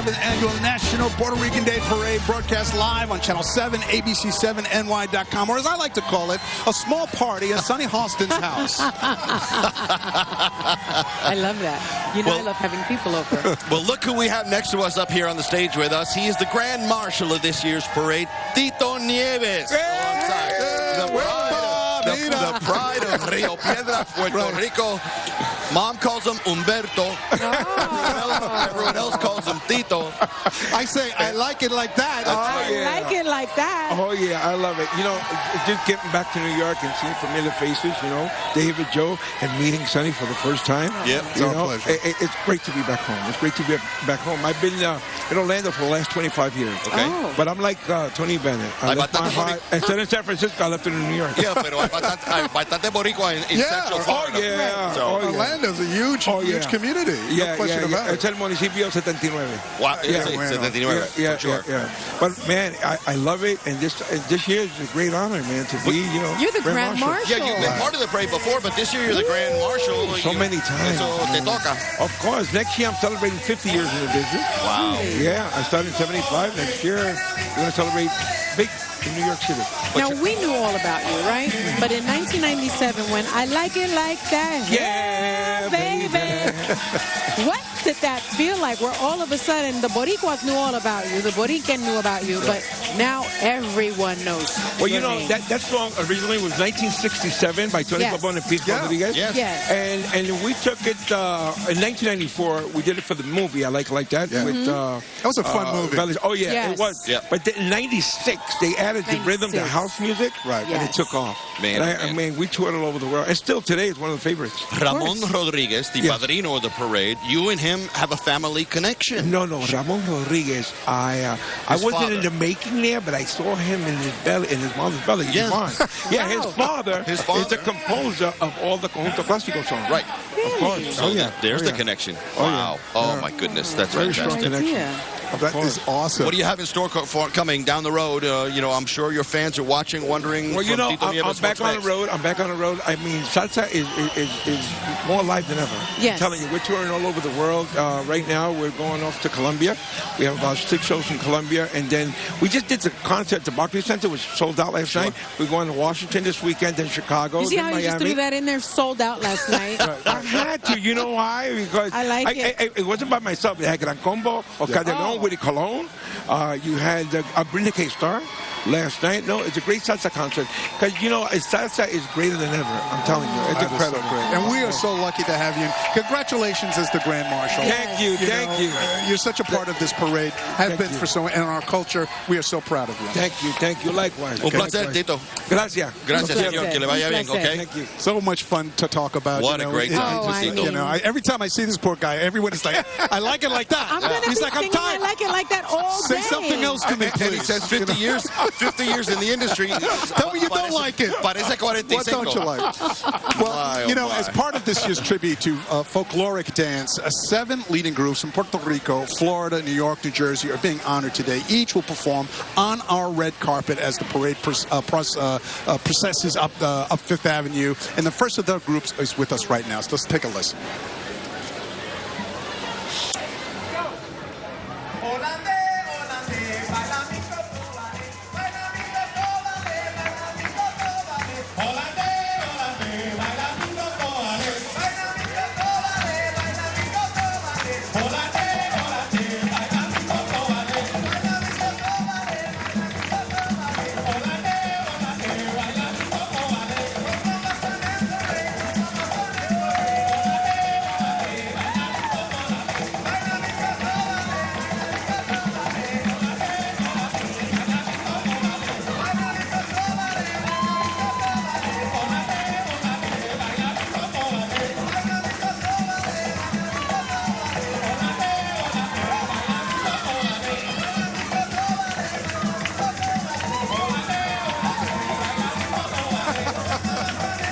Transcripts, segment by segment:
7th Annual National Puerto Rican Day Parade, broadcast live on Channel 7, ABC7NY.com, or as I like to call it, a small party at Sonny Halston's house. I love that. You know, I love having people over. Well, look who we have next to us up here on the stage with us. He is the Grand Marshal of this year's parade, Tito Nieves. Alongside the pride of Rio Piedras, Puerto Rico. Mom calls him Humberto. Everyone else calls him Tito. I say, I like it like that. I like it like that. Oh, yeah, I love it. You know, just getting back to New York and seeing familiar faces, you know, David, Joe, and meeting Sonny for the first time. Yep. It's our pleasure. It's great to be back home. It's great to be back home. I've been in Orlando for the last 25 years. Okay. Oh. But I'm like Tony Bennett. I left my heart. Instead of San Francisco, I left it in New York. Yeah, pero hay bastante boricua in Central Florida. Oh, yeah. So, Oh, yeah. Orlando's a huge community. Yeah, no question about It's it. el municipio 79. wow, Yeah, it's bueno. 79, Yeah, for sure. yeah. But man, I love it, and this year is a great honor, man, to be, you know, You're the Grand Marshal. Yeah, you've been part of the parade before, but this year you're the Grand Marshal. So many times. So te toca. Of course. Next year I'm celebrating 50 years in the business. Wow. Yeah, I started in 75. Next year we're going to celebrate big in New York City. Now, we knew all about you, right? But in 1997, when I Like It Like That, Yeah, baby. What did that feel like? Where all of a sudden the Boricuas knew all about you, the Borican knew about you, but now everyone knows. Well, you your know, name. that song originally was 1967. By Tony Yes. Pabon and Pete Yeah. Rodriguez. Yes. Yes. And we took it in 1994. We did it for the movie I Like It Like That. Yeah. With, That was a fun movie. Oh, yeah, Yes. it was. Yeah. But then in 96, they added the rhythm to 96. house music. Right. And it Yes. took off. Man, And I man. mean, we toured all over the world. And still today, it's one of the favorites. Ramon Rodriguez, the Yes. padrino of the parade, you and him have a family connection. No, Ramon Rodriguez. I wasn't father. in the making there, but I saw him in his belly, in his mother's belly. Yes. Yvonne. Yeah, Wow. his father is the composer of all the Conjunto Clásico songs. Right. Of course. So there's the yeah. connection. Oh, Wow. yeah. Oh, Yeah. my goodness. That's Very strong fantastic. connection. That is awesome. What do you have in store for coming down the road? You know, I'm sure your fans are watching, wondering. Well, you from know, Tito I'm Nieves, back what's on next? the road. I'm back on the road. I mean, salsa is more alive than ever. Yes. I'm telling you, we're touring all over the world. Right now, we're going off to Colombia. We have about 6 shows in Colombia. And then we just did the concert at the Barclays Center, which sold out last night. We're going to Washington this weekend, then Chicago, You see then how you just Miami. threw that in there? Sold out last night. I had to. You know why? Because I like it. It wasn't by myself. We had Gran Combo or Calderón with the Cologne. You had Brenda K. Star last night. No, it's a great salsa concert. Because, you know, salsa is greater than ever. I'm telling you. It's That is incredible. so great. And we are so lucky to have you. Congratulations as the Grand Marshal. Thank you. Thank you. You're such a part of this parade. Have Thank been you. for so, and our culture. We are so proud of you. Thank you. Thank you. Likewise. Un placer, Likewise. Tito. Gracias. Gracias, Un señor. placer. Que le vaya Un bien, placer. okay? Thank you. So much fun to talk about. What you a know. great It- time to I see. think, you know, every time I see this poor guy, everyone is like, I like it like that. I'm going to He's be like, I'm singing I tired. Like It Like That all Say day. something else to me, And he please. says 50 years, 50 years in the industry. Tell me you don't like it. Parece 45. What don't you like? Well, My, you know, oh my. as part of this year's tribute to folkloric dance, 7 leading groups from Puerto Rico, Florida, New York, New Jersey are being honored today. Each will perform on our red carpet as the parade processes up Fifth Avenue. And the first of their groups is with us right now. So let's take a listen.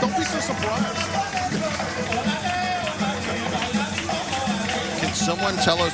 Don't be so surprised. Can someone tell us?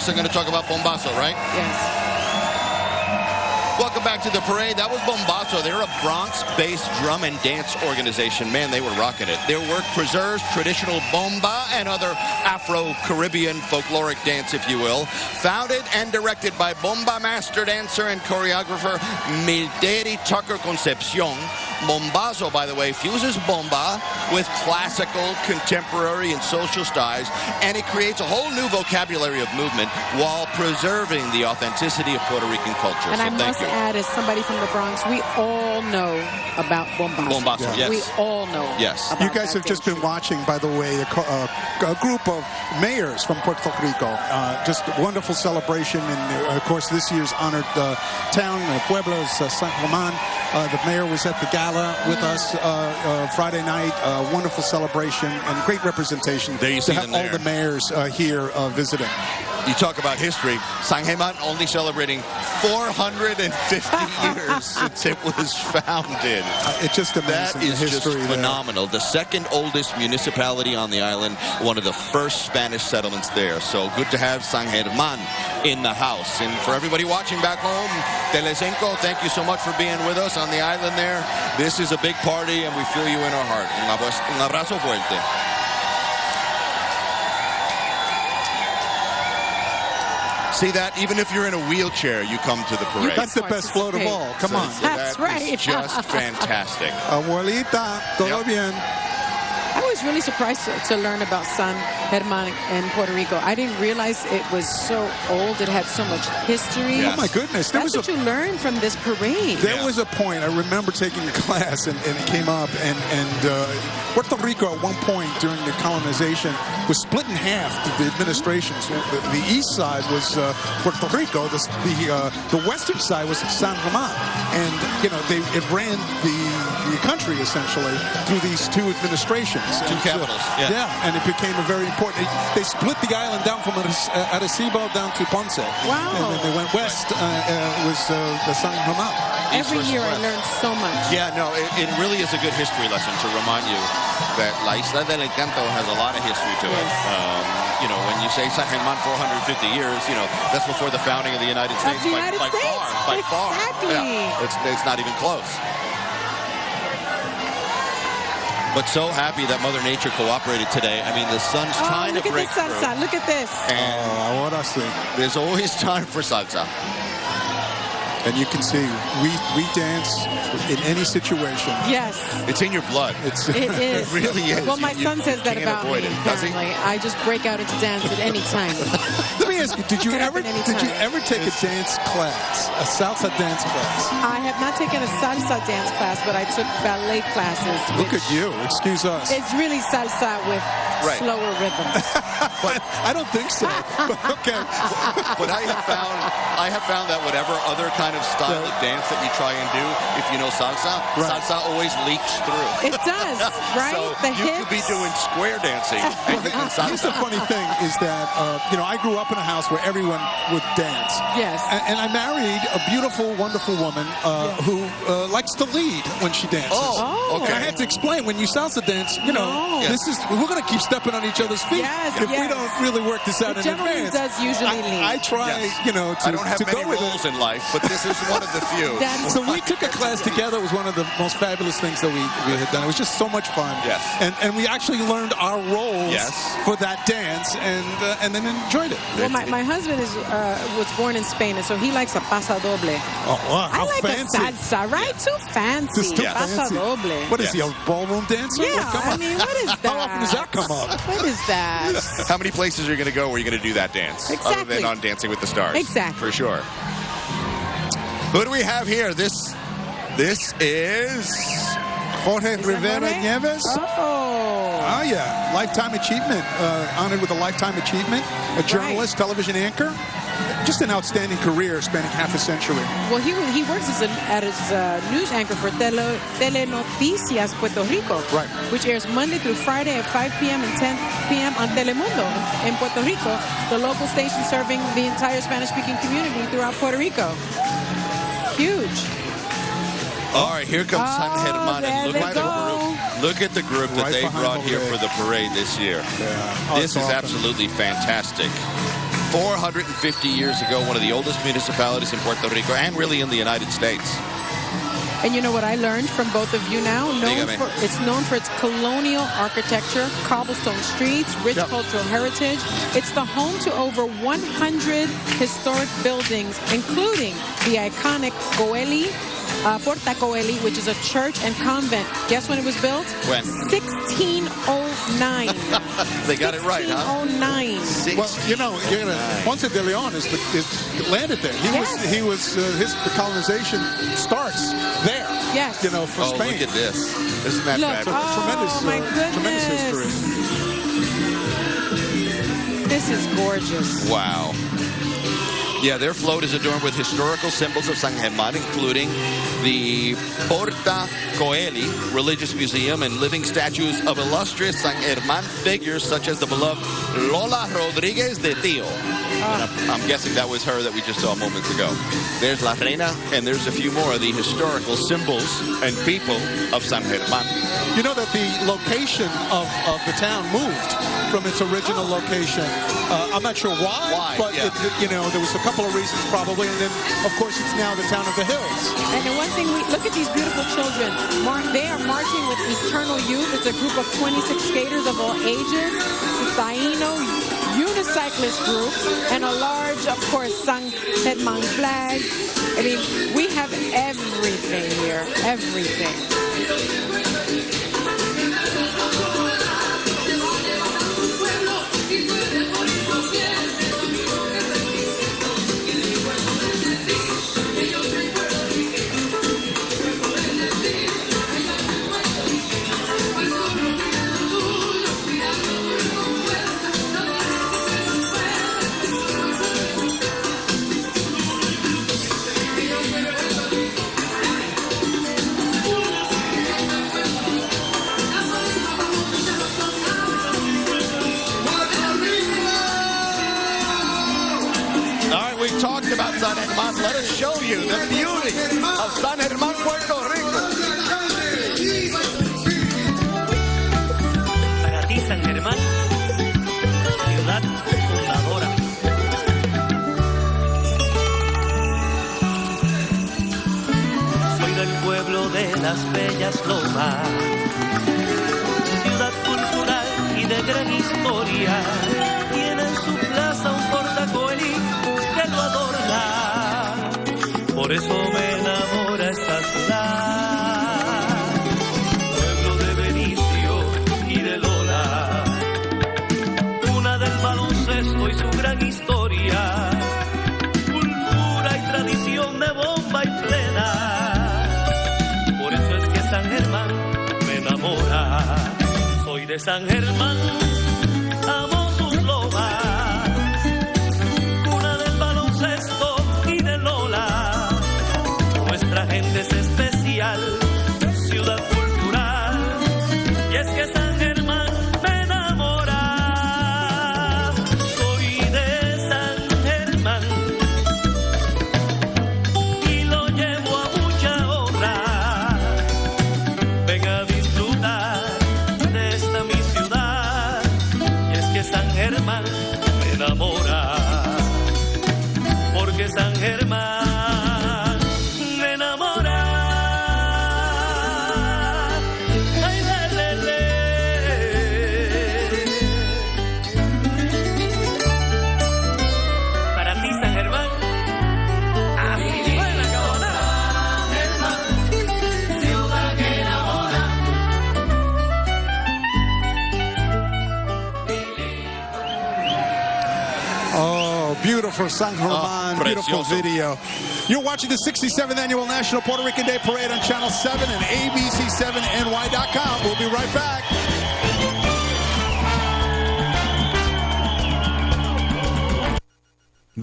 first are going to talk about Bombazo, right? Yes. Welcome back to the parade. That was Bombazo. They're a Bronx-based drum and dance organization. Man, they were rocking it. Their work preserves traditional bomba and other Afro-Caribbean folkloric dance, if you will. Founded and directed by bomba master dancer and choreographer Milderi Tucker Concepcion. Bombazo, by the way, fuses bomba with classical, contemporary, and social styles, and it creates a whole new vocabulary of movement while preserving the authenticity of Puerto Rican culture. And so I must add, as somebody from the Bronx, we all know about Bombazo. Bombazo, yes. We all know. Yes. About You guys have just been watching, by the way, a group of mayors from Puerto Rico. Just a wonderful celebration. And, of course, this year's honored town, Pueblo, is San Román. The mayor was at the gala with us Friday night. Wonderful celebration and great representation. There you to see have them all there. the mayors here visiting. You talk about history. San Germán only celebrating 450 years since it was founded. It's just amazing. That is the history just phenomenal. The second oldest municipality on the island, one of the first Spanish settlements there. So good to have San Germán in the house. And for everybody watching back home, Telecinco, thank you so much for being with us on the island there. This is a big party, and we feel you in our heart. Un abrazo fuerte. See that? Even if you're in a wheelchair, you come to the parade. That's the best float of all. Come on. So That's that right. is just fantastic. Abuelita, todo bien. I was really surprised to learn about San Germán in Puerto Rico. I didn't realize it was so old. It had so much history. Yes. Oh, my goodness. That's what you learn from this parade. There was a point, I remember taking a class, and it came up, and Puerto Rico at one point during the colonization was split in half, the administrations. The east side was Puerto Rico, the western side was San Román. And, you know, it ran the country, essentially, through these two administrations. Two capitals. Yeah, and it became a very important. They split the island down from Arecibo down to Ponce. Wow. And then they went west. Was the San Germán. Every year I learned so much. Yeah, no, it really is a good history lesson to remind you that La Isla del Encanto has a lot of history to it. You know, when you say San Germán 450 years, you know, that's before the founding of the United States. By far. Exactly. Yeah, it's not even close. But so happy that Mother Nature cooperated today. I mean, the sun's trying to break through. Look at this salsa. Look at this. And Ahora sí. there's always time for salsa. And you can see we dance in any situation. Yes. It's in your blood. It is. It really is. Well, my son says that can't about me, avoid it. Does he? apparently. I just break out into dance at any time. Let me ask you, did you Could ever happen anytime. take a dance class, a salsa dance class? I have not taken a salsa dance class, but I took ballet classes. Look which at you. Excuse us. It's really salsa with slower rhythms. But I don't think so. But okay. But I have found that whatever other kind of style of dance that you try and do, if you know salsa, salsa always leaks through. It does, right? So the you hips. could be doing square dancing. Here's the funny thing is that, you know, I grew up in a house where everyone would dance. Yes. And I married a beautiful, wonderful woman who likes to lead when she dances. Oh, And I had to explain, when you salsa dance, you know, we're going to keep stepping on each other's feet if we don't really work this out It in generally advance. does usually lead. I try, you know, I don't have to many go with rules it. in life, but this is one of the few. So we took a class together. It was one of the most fabulous things that we had done. It was just so much fun. Yes. And we actually learned our roles for that dance and then enjoyed it. Well, my husband was born in Spain, and so he likes a paso doble. Oh, wow, how I like fancy. a salsa, right? Too fancy. Just too Paso fancy. doble. What is he, a ballroom dancer? Yeah, Come on. I mean, what is that? How often does that come up? What is that? How many places are you going to go where you're going to do that dance? Exactly. Other than on Dancing with the Stars. Exactly. For sure. Who do we have here? This is Jorge Rivera Jorge? Nieves. Oh, yeah. Lifetime achievement. Honored with a lifetime achievement. A journalist, television anchor. Just an outstanding career spanning half a century. Well, he works as a news anchor for Telenoticias Puerto Rico, which airs Monday through Friday at 5 p.m. and 10 p.m. on Telemundo in Puerto Rico, the local station serving the entire Spanish-speaking community throughout Puerto Rico. Huge. All right, here comes San Germán. There Look at the group that they brought here for the parade this year. Yeah. This is absolutely fantastic. 450 years ago, one of the oldest municipalities in Puerto Rico and really in the United States. And you know what I learned from both of you now? It's known for its colonial architecture, cobblestone streets, rich cultural heritage. It's the home to over 100 historic buildings, including the iconic Porta Coeli, which is a church and convent. Guess when it was built? When? 1609. They got it right, huh? 1609. Well, you know, Ponce de Leon is landed there. His colonization starts there. Yes. You know, for Spain. Look at this. Isn't that fabulous? Tremendous history. This is gorgeous. Wow. Yeah, their float is adorned with historical symbols of San Germán, including the Porta Coeli Religious Museum and living statues of illustrious San Germán figures such as the beloved Lola Rodríguez de Tío. I'm guessing that was her that we just saw moments ago. There's La Reina, and there's a few more of the historical symbols and people of San Germán. You know that the location of the town moved from its original location. I'm not sure why, but there was a couple of reasons probably, and then of course it's now the town of the hills. And the one thing, look at these beautiful children. They are marching with eternal youth. It's a group of 26 skaters of all ages. It's a Taino unicyclist group, and a large, of course, San Germán flag. I mean, we have everything here, everything. Talked about San Germán. Let us show you the beauty of San Germán, Puerto Rico. Para ti, San Germán, ciudad fundadora. Soy del pueblo de las bellas lomas, ciudad cultural y de gran historia. Tiene en su plaza un portacoeli que lo adorna, por eso me enamora esta ciudad. Pueblo de Benicio y de Lola, cuna del baloncesto y su gran historia, cultura y tradición de bomba y plena. Por eso es que San Germán me enamora. Soy de San Germán, amo sus lomas. Nuestra gente es especial, ciudad cultural, y es que San Germán me enamora. Soy de San Germán y lo llevo a mucha honra. Ven a disfrutar de esta mi ciudad, y es que San Germán me enamora, porque San Germán beautiful San Germán, beautiful video. You're watching the 67th Annual National Puerto Rican Day Parade on Channel 7 and ABC7NY.com. We'll be right back.